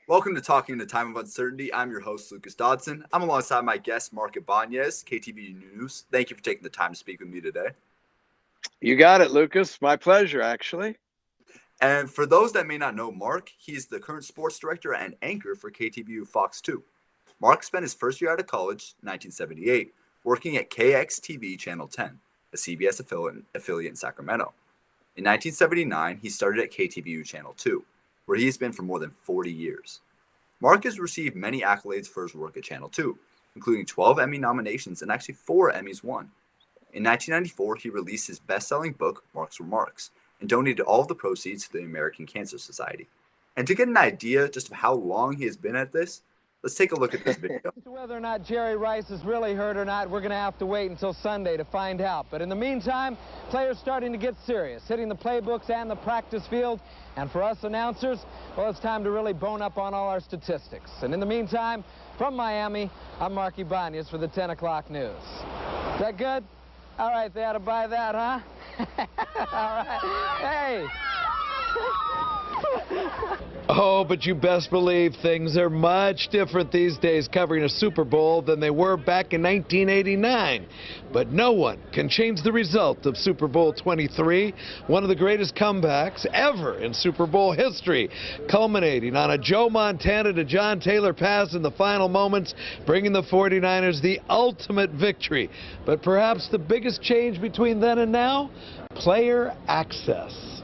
Welcome to Talking in a Time of Uncertainty. I'm your host, Lucas Dodson. I'm alongside my guest, Mark Ibañez, KTVU News. Thank you for taking the time to speak with me today. You got it, Lucas. My pleasure, actually. And for those that may not know Mark, he's the current sports director and anchor for KTVU Fox 2. Mark spent his first year out of college, 1978, working at KXTV Channel 10, a CBS affiliate in Sacramento. In 1979, he started at KTVU Channel 2, where he has been for more than 40 years. Mark has received many accolades for his work at Channel 2, including 12 Emmy nominations and actually 4 Emmys won. In 1994, he released his best-selling book, Mark's Remarks, and donated all of the proceeds to the American Cancer Society. And to get an idea just of how long he has been at this, let's take a look at this video. Whether or not Jerry Rice is really hurt or not, we're going to have to wait until Sunday to find out. But in the meantime, players starting to get serious, hitting the playbooks and the practice field. And for us announcers, well, it's time to really bone up on all our statistics. And in the meantime, from Miami, I'm Mark Ibañez for the 10 o'clock news. Is that good? All right, they ought to buy that, huh? All right. Hey. Oh, but you best believe things are much different these days covering a Super Bowl than they were back in 1989. But no one can change the result of Super Bowl 23, one of the greatest comebacks ever in Super Bowl history, culminating on a Joe Montana to John Taylor pass in the final moments, bringing the 49ers the ultimate victory. But perhaps the biggest change between then and now? Player access.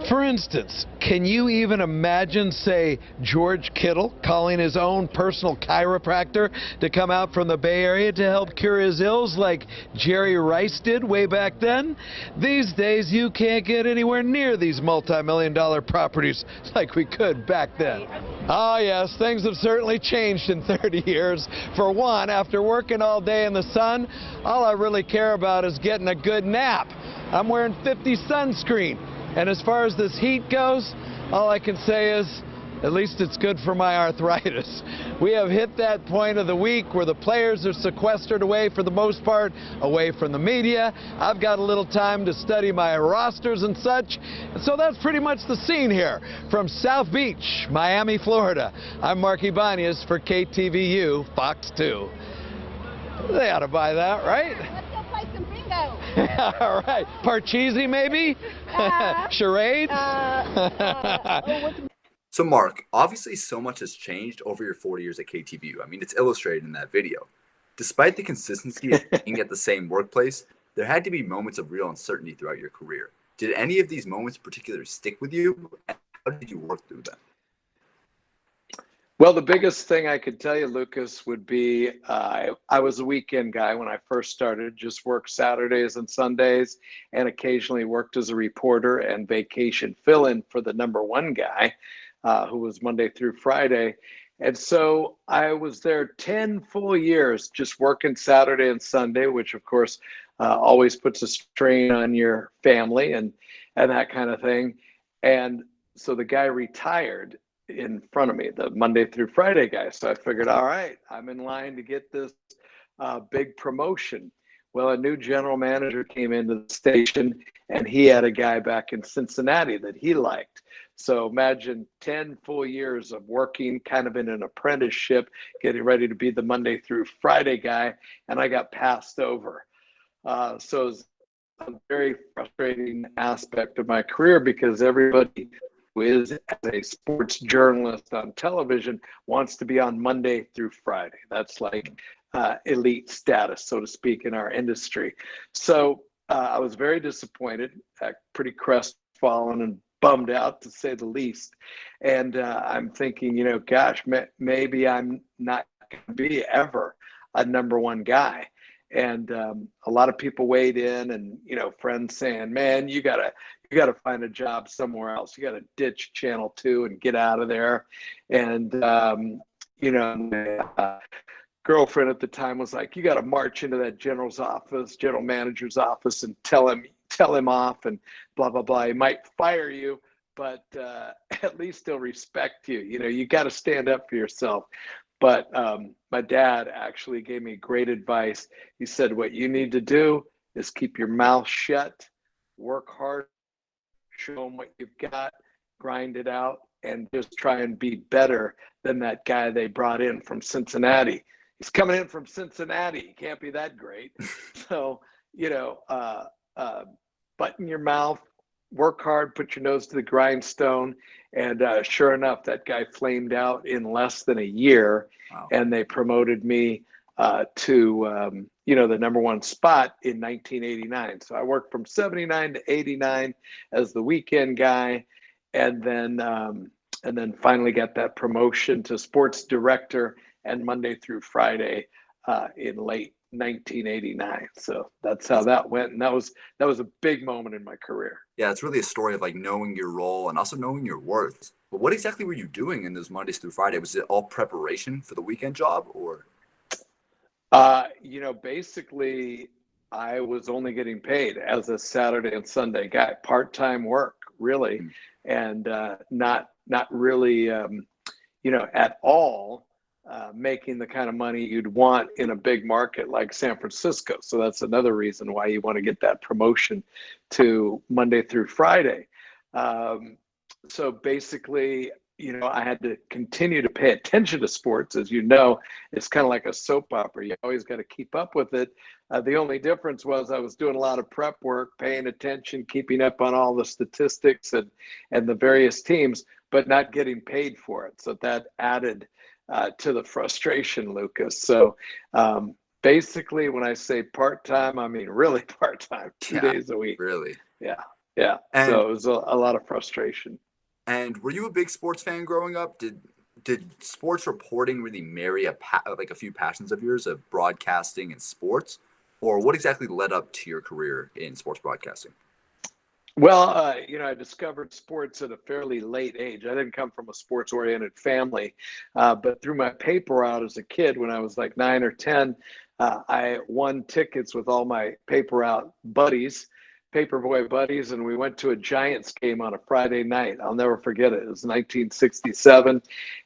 For instance, can you even imagine, say, George Kittle calling his own personal chiropractor to come out from the Bay Area to help cure his ills like Jerry Rice did way back then? These days, you can't get anywhere near these multi-million-dollar properties like we could back then. Oh, yes, things have certainly changed in 30 years. For one, after working all day in the sun, all I really care about is getting a good nap. I'm wearing 50 sunscreen. And as far as this heat goes, all I can say is, at least it's good for my arthritis. We have hit that point of the week where the players are sequestered away for the most part, away from the media. I've got a little time to study my rosters and such. And so that's pretty much the scene here. From South Beach, Miami, Florida, I'm Mark Ibañez for KTVU Fox 2. They ought to buy that, right? Some bingo. All right. Parcheesi, maybe? Charades? So, Mark, obviously so much has changed over your 40 years at KTVU. I mean, it's illustrated in that video. Despite the consistency of being at the same workplace, there had to be moments of real uncertainty throughout your career. Did any of these moments particularly stick with you, and how did you work through them? Well, the biggest thing I could tell you, Lucas, would be I was a weekend guy when I first started, just worked Saturdays and Sundays, and occasionally worked as a reporter and vacation fill-in for the number one guy, who was Monday through Friday. And so I was there 10 full years just working Saturday and Sunday, which of course always puts a strain on your family and that kind of thing. And so the guy retired in front of me, the Monday through Friday guy. So I figured, all right, I'm in line to get this big promotion. Well, a new general manager came into the station and he had a guy back in Cincinnati that he liked. So imagine 10 full years of working kind of in an apprenticeship, getting ready to be the Monday through Friday guy, and I got passed over. So it was a very frustrating aspect of my career because everybody who is as a sports journalist on television wants to be on Monday through Friday. That's like elite status, so to speak, in our industry. So I was very disappointed, pretty crestfallen and bummed out, to say the least. And I'm thinking, gosh, maybe I'm not going to be ever a number one guy. And a lot of people weighed in, and friends saying, man, you gotta find a job somewhere else. You gotta ditch Channel 2 and get out of there. And my girlfriend at the time was like, you gotta march into that general manager's office, and tell him off, and blah blah blah. He might fire you, but at least he'll respect you. You got to stand up for yourself. But my dad actually gave me great advice. He said, what you need to do is keep your mouth shut, work hard, show them what you've got, grind it out, and just try and be better than that guy they brought in from Cincinnati. He's coming in from Cincinnati. He can't be that great. So, button your mouth, work hard, put your nose to the grindstone. And sure enough, that guy flamed out in less than a year. Wow. And they promoted me to the number one spot in 1989. So I worked from 79 to 89 as the weekend guy, and then finally got that promotion to sports director and Monday through Friday in late 1989. So that's how that went, and that was a big moment in my career. Yeah, it's really a story of like knowing your role and also knowing your worth. But what exactly were you doing in those Mondays through Friday? Was it all preparation for the weekend job, or? Basically, I was only getting paid as a Saturday and Sunday guy, part-time work, really, and not really, at all making the kind of money you'd want in a big market like San Francisco. So that's another reason why you want to get that promotion to Monday through Friday. So basically, I had to continue to pay attention to sports. As you know, it's kind of like a soap opera. You always got to keep up with it. The only difference was I was doing a lot of prep work, paying attention, keeping up on all the statistics and the various teams, but not getting paid for it. So that added to the frustration, Lucas. So basically, when I say part-time, I mean really part-time, 2 days a week. Really? Yeah. And, so it was a lot of frustration. And were you a big sports fan growing up? Did sports reporting really marry a few passions of yours of broadcasting and sports? Or what exactly led up to your career in sports broadcasting? Well, I discovered sports at a fairly late age. I didn't come from a sports-oriented family, but through my paper route as a kid, when I was like 9 or 10, I won tickets with all my paper route buddies, paperboy buddies, and we went to a Giants game on a Friday night. I'll never forget it. It was 1967,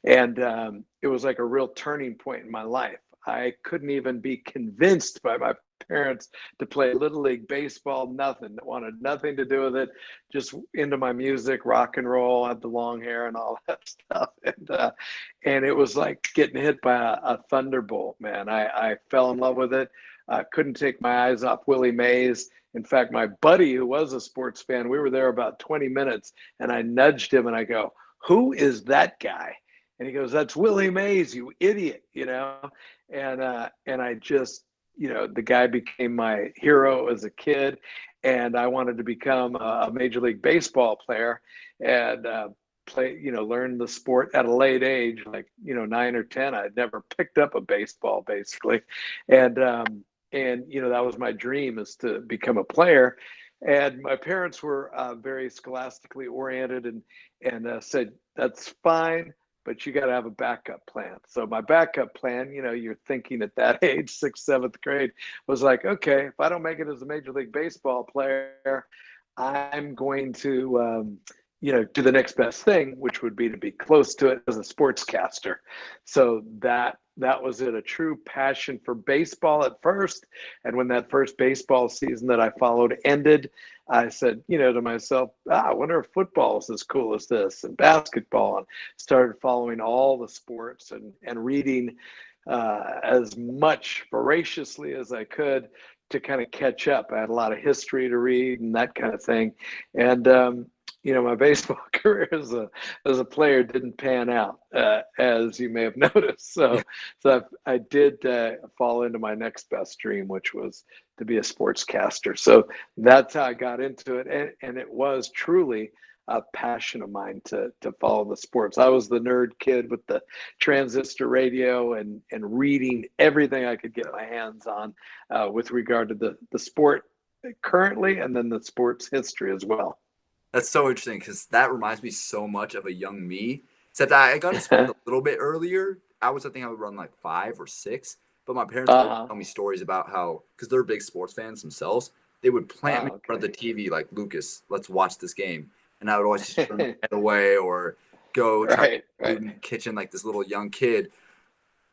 and it was like a real turning point in my life. I couldn't even be convinced by my parents to play Little League baseball, nothing. Wanted nothing to do with it, just into my music, rock and roll, had the long hair and all that stuff. And it was like getting hit by a thunderbolt, man. I fell in love with it. Couldn't take my eyes off Willie Mays. In fact, my buddy, who was a sports fan, we were there about 20 minutes, and I nudged him and I go, "Who is that guy?" And he goes, "That's Willie Mays, you idiot," And I just, the guy became my hero as a kid, and I wanted to become a Major League Baseball player and learn the sport at a late age, like 9 or 10. I'd never picked up a baseball basically, and that was my dream, is to become a player. And my parents were very scholastically oriented and said, "That's fine, but you got to have a backup plan." So my backup plan, you're thinking at that age, 6th, 7th grade, was like, okay, if I don't make it as a Major League Baseball player, I'm going to, do the next best thing, which would be to be close to it as a sportscaster. So that was it, a true passion for baseball at first. And when that first baseball season that I followed ended, I said, to myself, I wonder if football is as cool as this, and basketball, and started following all the sports and reading as much voraciously as I could to kind of catch up. I had a lot of history to read and that kind of thing. And, my baseball career as a player didn't pan out, as you may have noticed. So I did fall into my next best dream, which was to be a sportscaster. So that's how I got into it. And it was truly a passion of mine to follow the sports. I was the nerd kid with the transistor radio and reading everything I could get my hands on with regard to the sport currently, and then the sports history as well. That's so interesting, because that reminds me so much of a young me, except I got to spend a little bit earlier. I think I would run like 5 or 6, but my parents would tell me stories about how, because they're big sports fans themselves, they would plant me in front of the TV like, "Lucas, let's watch this game." And I would always just turn my head away or go try to in the kitchen like this little young kid.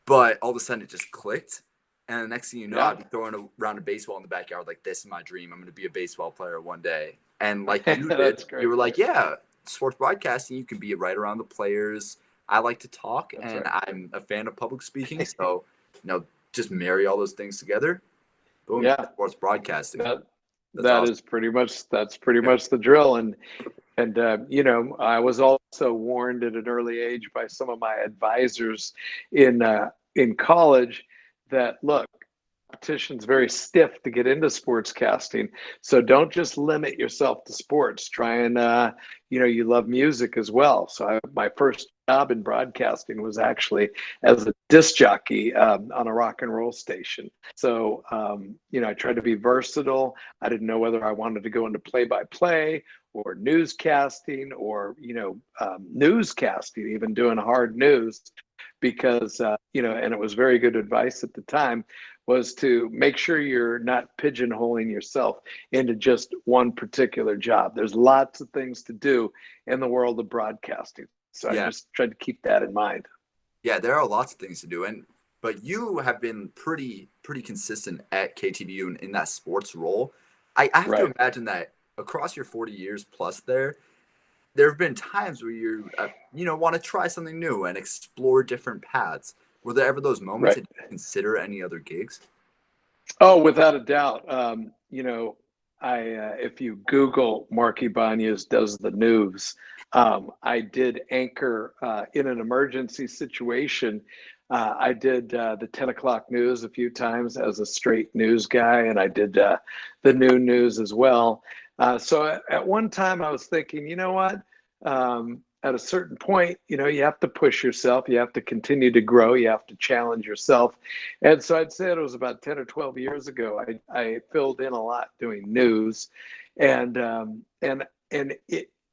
But all of a sudden it just clicked. And the next thing you know, I'd be throwing around a baseball in the backyard like, "This is my dream. I'm going to be a baseball player one day." And like you did, you were like, "Yeah, sports broadcasting, you can be right around the players. I like to talk, That's and right. I'm a fan of public speaking. So, just marry all those things together. Boom, Yeah, sports broadcasting. that That's that awesome. is pretty much that's pretty Yeah. much the drill. And I was also warned at an early age by some of my advisors in college that, look, competition's very stiff to get into sportscasting. So don't just limit yourself to sports. Try and you love music as well. So my first job in broadcasting was actually as a disc jockey on a rock and roll station. So I tried to be versatile. I didn't know whether I wanted to go into play-by-play or newscasting or newscasting, even doing hard news, because and it was very good advice at the time, was to make sure you're not pigeonholing yourself into just one particular job. There's lots of things to do in the world of broadcasting. So I Yeah. just tried to keep that in mind. Yeah, there are lots of things to do, but you have been pretty consistent at KTVU in that sports role. I have to Right. imagine that across your 40 years plus there have been times where you want to try something new and explore different paths. Were there ever those moments Right. that you consider any other gigs? Oh, without a doubt. If you Google Mark Ibañez does the news, I did anchor in an emergency situation. I did the 10 o'clock news a few times as a straight news guy, and I did the noon news as well. So at one time I was thinking, you know what? At a certain point, you have to push yourself. You have to continue to grow. You have to challenge yourself. And so I'd say it was about 10 or 12 years ago. I filled in a lot doing news, and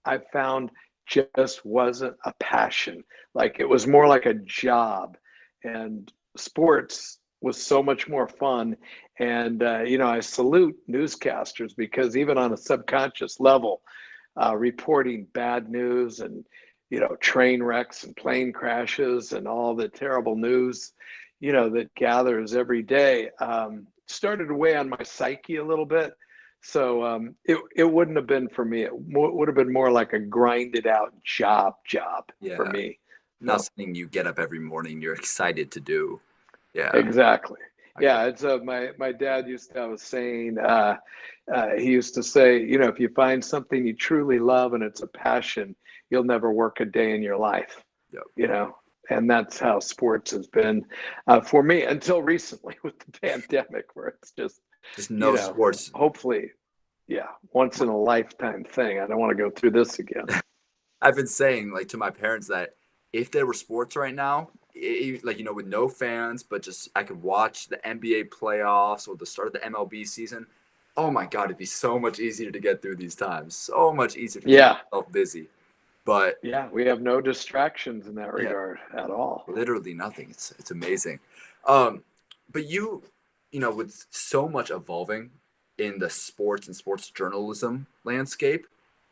I found just wasn't a passion. Like, it was more like a job, and sports was so much more fun. And I salute newscasters, because even on a subconscious level, reporting bad news and train wrecks and plane crashes and all the terrible news that gathers every day, started to weigh on my psyche a little bit. So it wouldn't have been for me. It would have been more like a grinded out job for me. Not something you get up every morning you're excited to do. Yeah, exactly. Yeah, it's my dad used to have a saying. He used to say, if you find something you truly love and it's a passion, you'll never work a day in your life. Yep. And that's how sports has been for me until recently with the pandemic, where it's just no sports. Hopefully, once in a lifetime thing. I don't want to go through this again. I've been saying, to my parents, that if there were sports right now, with no fans, but just I could watch the NBA playoffs or the start of the MLB season. Oh my God, it'd be so much easier to get through these times. So much easier to keep yourself busy. But we have no distractions in that regard at all. Literally nothing. It's amazing. But with so much evolving in the sports and sports journalism landscape,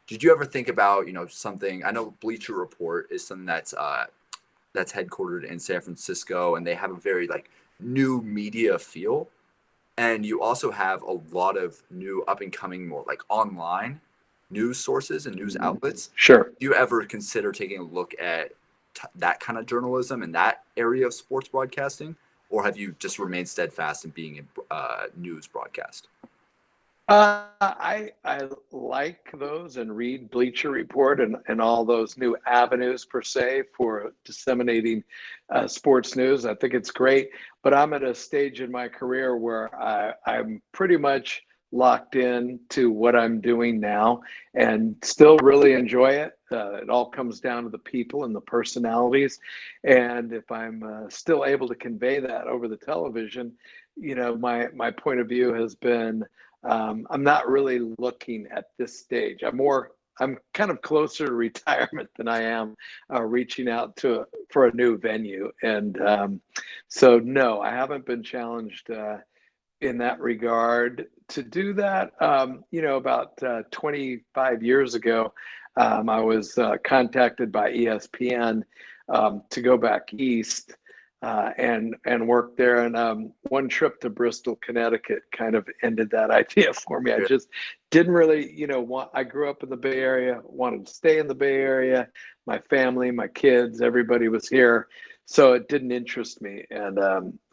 did you ever think about, something? I know Bleacher Report is something that's headquartered in San Francisco, and they have a very new media feel. And you also have a lot of new up and coming, more online news sources and news outlets. Sure. Do you ever consider taking a look at that kind of journalism and that area of sports broadcasting, or have you just remained steadfast in being a news broadcast? I like those and read Bleacher Report and all those new avenues per se for disseminating sports news. I think it's great, but I'm at a stage in my career where I'm pretty much locked in to what I'm doing now and still really enjoy it. It all comes down to the people and the personalities. And if I'm still able to convey that over the television, my point of view has been, I'm not really looking at this stage. I'm kind of closer to retirement than I am reaching out for a new venue. And so, no, I haven't been challenged in that regard to do that. About 25 years ago, I was contacted by ESPN to go back east and worked there. And one trip to Bristol, Connecticut, kind of ended that idea for me. I just didn't really, I grew up in the Bay Area, wanted to stay in the Bay Area. My family, my kids, everybody was here, so it didn't interest me. And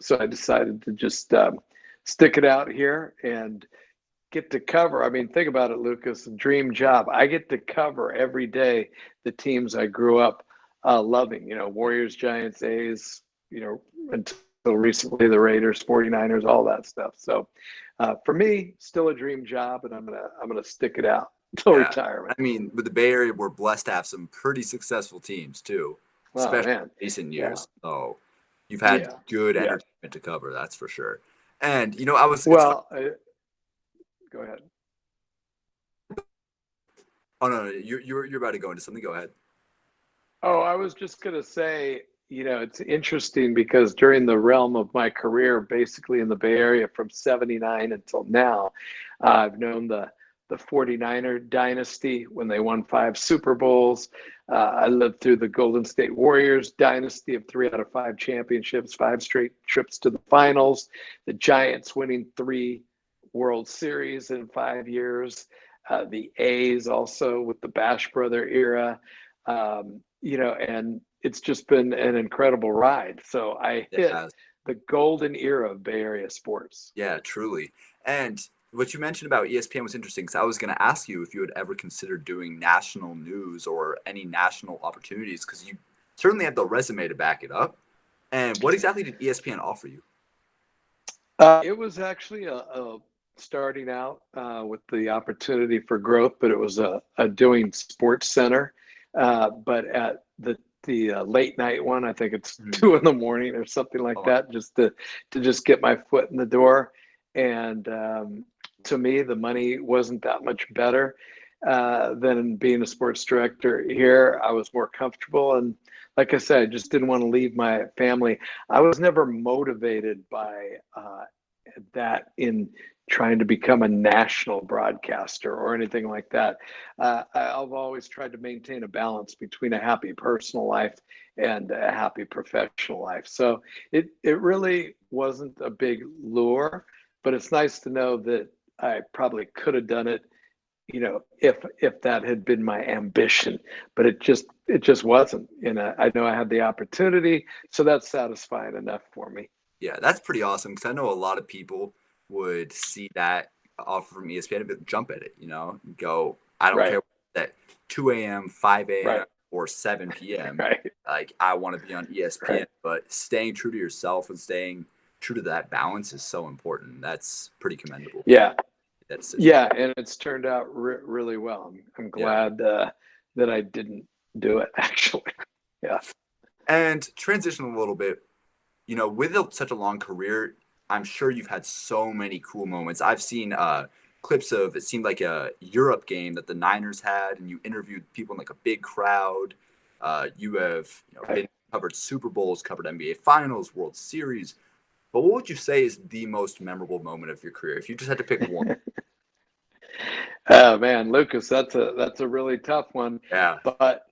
so I decided to just stick it out here and get to cover. I mean, think about it, Lucas, dream job. I get to cover every day the teams I grew up loving, Warriors, Giants, A's, until recently the Raiders, 49ers, all that stuff. So for me, still a dream job, and I'm gonna stick it out until retirement. I mean, with the Bay Area, we're blessed to have some pretty successful teams too, especially in recent years. Yeah. So you've had good entertainment to cover, that's for sure. And I was go ahead. Oh no, you're about to go into something. Go ahead. Oh, I was just gonna say, it's interesting because during the realm of my career, basically in the Bay Area from '79 until now, I've known the 49er dynasty when they won 5 Super Bowls. I lived through the Golden State Warriors dynasty of 3 out of 5 championships, 5 straight trips to the finals, the Giants winning 3 World Series in 5 years, the A's also with the Bash Brother era, and it's just been an incredible ride. So I hit the golden era of Bay Area sports. Yeah, truly. And what you mentioned about ESPN was interesting because I was going to ask you if you would ever consider doing national news or any national opportunities because you certainly have the resume to back it up. And what exactly did ESPN offer you? It was actually a starting out with the opportunity for growth, but it was a doing Sports Center. But at the late night one, I think it's 2 in the morning or something like that, just to just get my foot in the door. And to me, the money wasn't that much better than being a sports director here. I was more comfortable. And like I said, I just didn't want to leave my family. I was never motivated by that in trying to become a national broadcaster or anything like that. I've always tried to maintain a balance between a happy personal life and a happy professional life. So it really wasn't a big lure, but it's nice to know that I probably could have done it, if that had been my ambition, but it just wasn't. And I know I had the opportunity, so that's satisfying enough for me. Yeah, that's pretty awesome because I know a lot of people would see that offer from ESPN and jump at it, go, I don't care that 2 a.m., 5 a.m., or 7 p.m. Like, I want to be on ESPN, but staying true to yourself and staying true to that balance is so important. That's pretty commendable. Yeah. Yeah, and it's turned out really well. I'm glad that I didn't do it, actually. Yeah. And transition a little bit, with such a long career, I'm sure you've had so many cool moments. I've seen clips of, it seemed like a Europe game that the Niners had, and you interviewed people in like a big crowd. You have covered Super Bowls, covered NBA Finals, World Series. But what would you say is the most memorable moment of your career if you just had to pick one? Oh man, Lucas, that's a really tough one. Yeah. But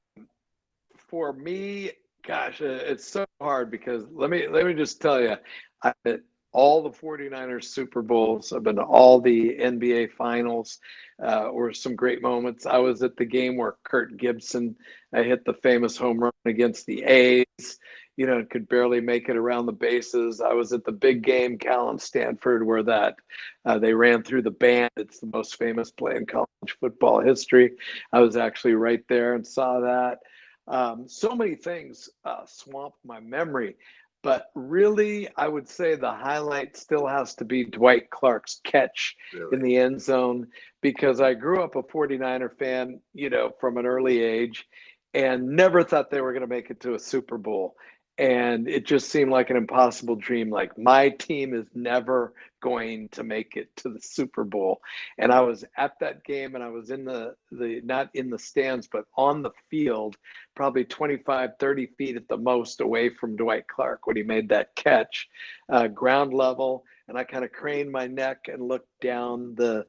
for me, gosh, it's so hard because let me just tell you, I've been all the 49ers Super Bowls. I've been to all the NBA Finals. Were some great moments. I was at the game where Kurt Gibson hit the famous home run against the A's. Could barely make it around the bases. I was at the big game, Cal and Stanford, where they ran through the band. It's the most famous play in college football history. I was actually right there and saw that. So many things swamped my memory. But really, I would say the highlight still has to be Dwight Clark's catch in the end zone, because I grew up a 49er fan, from an early age, and never thought they were going to make it to a Super Bowl. And it just seemed like an impossible dream. Like, my team is never going to make it to the Super Bowl. And I was at that game, and I was in the not in the stands, but on the field, probably 25, 30 feet at the most away from Dwight Clark when he made that catch, ground level. And I kind of craned my neck and looked down the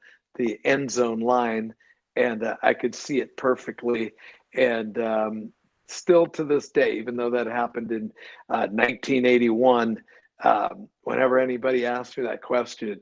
end zone line, and I could see it perfectly. And still to this day, even though that happened in 1981, whenever anybody asks me that question,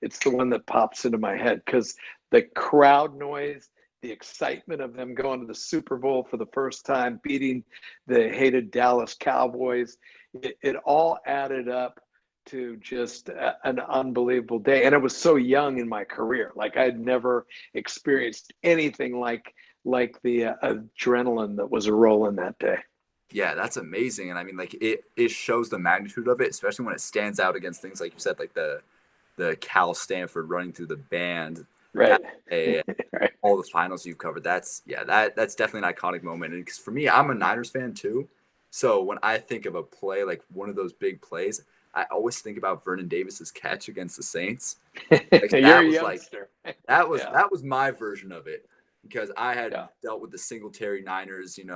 it's the one that pops into my head, because the crowd noise, the excitement of them going to the Super Bowl for the first time, beating the hated Dallas Cowboys, it all added up to just an unbelievable day. And it was so young in my career. Like, I had never experienced anything like the adrenaline that was rolling that day. Yeah, that's amazing. And I mean, like, it shows the magnitude of it, especially when it stands out against things like you said, like the Cal Stanford running through the band. Right. Right. All the finals you've covered. That's definitely an iconic moment. And because for me, I'm a Niners fan too. So when I think of a play, like one of those big plays, I always think about Vernon Davis's catch against the Saints. Like, You're a youngster. That was my version of it, because I had dealt with the Singletary Niners, and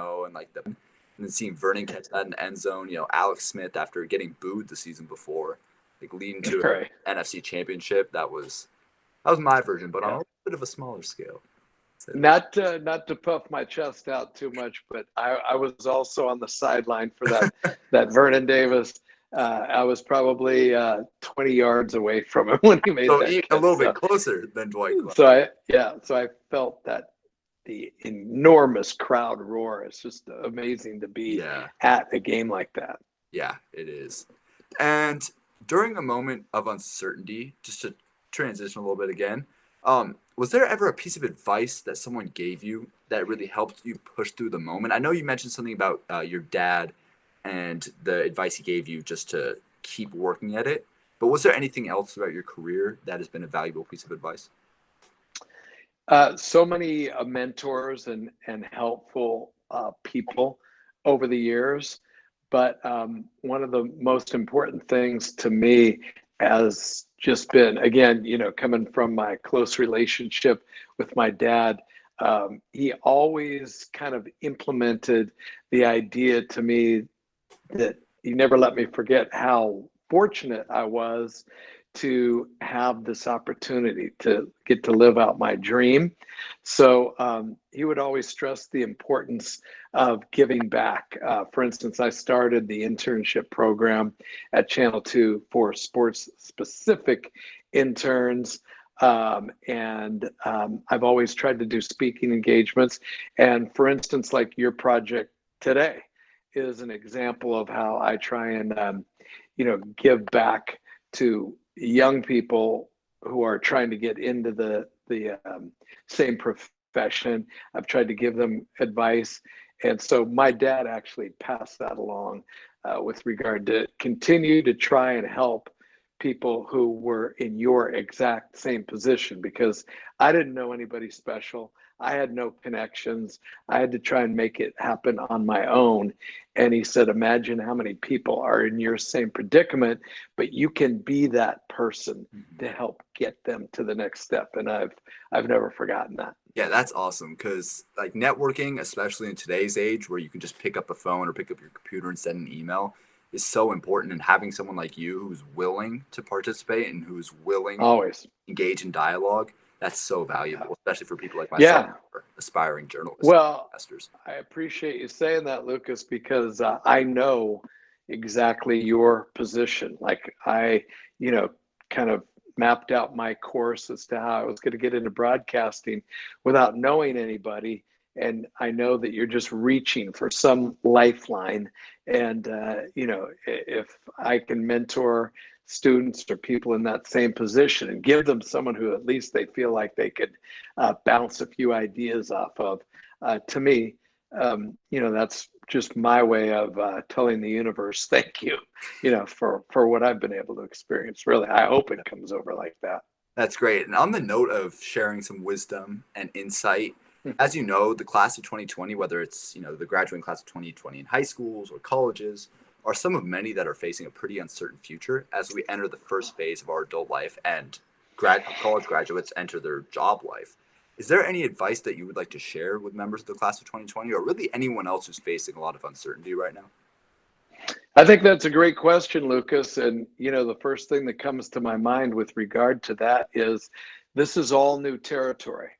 then seeing Vernon catch that in the end zone, Alex Smith after getting booed the season before, like leading to an NFC championship. That was my version, but on a little bit of a smaller scale. Not to puff my chest out too much, but I was also on the sideline for that Vernon Davis. I was probably 20 yards away from him when he made that catch. A little bit closer than Dwight Clark. So I felt that the enormous crowd roar. It's just amazing to be at a game like that. Yeah, it is. And during a moment of uncertainty, just to transition a little bit again, was there ever a piece of advice that someone gave you that really helped you push through the moment? I know you mentioned something about your dad and the advice he gave you just to keep working at it, but was there anything else about your career that has been a valuable piece of advice? So many mentors and helpful people over the years, but one of the most important things to me has just been, again, coming from my close relationship with my dad, he always kind of implemented the idea to me that he never let me forget how fortunate I was to have this opportunity to get to live out my dream. So he would always stress the importance of giving back. For instance, I started the internship program at Channel 2 for sports-specific interns. And I've always tried to do speaking engagements. And for instance, like your project today is an example of how I try and, give back to young people who are trying to get into the same profession. I've tried to give them advice. And so my dad actually passed that along with regard to continue to try and help people who were in your exact same position, because I didn't know anybody special. I had no connections. I had to try and make it happen on my own. And he said, imagine how many people are in your same predicament, but you can be that person to help get them to the next step. And I've never forgotten that. Yeah, that's awesome, because like networking, especially in today's age where you can just pick up the phone or pick up your computer and send an email, is so important. And having someone like you who's willing to participate and who's willing to engage in dialogue, that's so valuable, especially for people like myself, or aspiring journalists. Well, investors. I appreciate you saying that, Lucas, because I know exactly your position. Like I, kind of mapped out my course as to how I was going to get into broadcasting without knowing anybody. And I know that you're just reaching for some lifeline. And, if I can mentor students or people in that same position and give them someone who at least they feel like they could bounce a few ideas off of, to me, that's just my way of telling the universe, thank you, for what I've been able to experience. Really, I hope it comes over like that. That's great. And on the note of sharing some wisdom and insight, as you know, the class of 2020, whether it's, the graduating class of 2020 in high schools or colleges, are some of many that are facing a pretty uncertain future as we enter the first phase of our adult life and college graduates enter their job life. Is there any advice that you would like to share with members of the class of 2020, or really anyone else who's facing a lot of uncertainty right now? I think that's a great question, Lucas. And, the first thing that comes to my mind with regard to that is this is all new territory.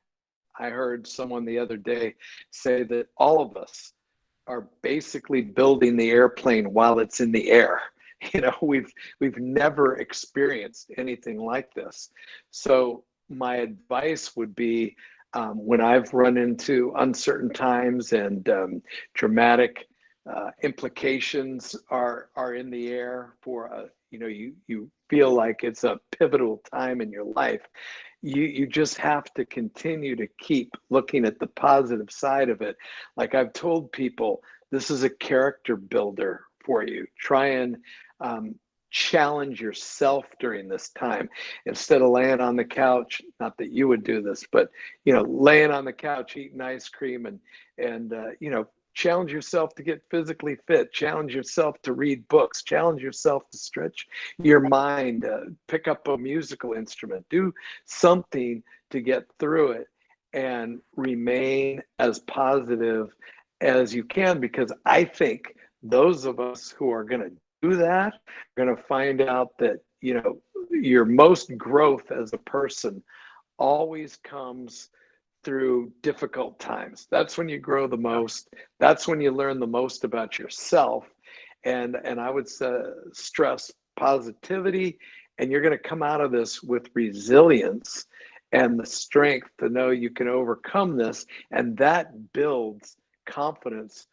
I heard someone the other day say that all of us are basically building the airplane while it's in the air. You know, we've never experienced anything like this. So my advice would be, when I've run into uncertain times and dramatic implications are in the air for you know, you feel like it's a pivotal time in your life, you just have to continue to keep looking at the positive side of it. Like I've told people, this is a character builder for you. Try and challenge yourself during this time instead of laying on the couch. Not that you would do this, but you know, laying on the couch eating ice cream and you know, challenge yourself to get physically fit, challenge yourself to read books, challenge yourself to stretch your mind, pick up a musical instrument, do something to get through it and remain as positive as you can, because I think those of us who are going to do that are going to find out that, you know, your most growth as a person always comes through difficult times. That's when you grow the most. That's when you learn the most about yourself. And I would stress positivity, and you're going to come out of this with resilience and the strength to know you can overcome this. And that builds confidence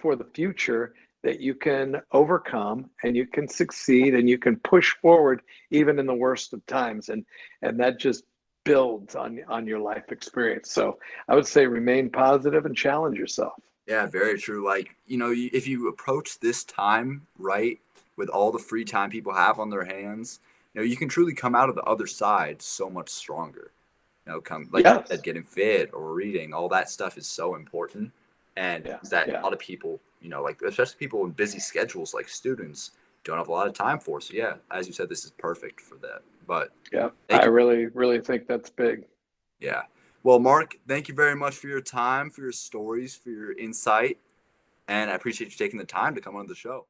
for the future, that you can overcome and you can succeed and you can push forward even in the worst of times. And that just builds on your life experience. So I would say remain positive and challenge yourself. Yeah, very true. Like, you know, if you approach this time right, with all the free time people have on their hands, you know, you can truly come out of the other side so much stronger. You know, come like Yes. you said, getting fit or reading, all that stuff is so important. And Yeah, that yeah. a lot of people, you know, like especially people in busy schedules like students, don't have a lot of time for. So yeah, as you said, this is perfect for that. But Yeah, thank I you. really think that's big. Yeah. Well, Mark, thank you very much for your time, for your stories, for your insight, and I appreciate you taking the time to come on the show.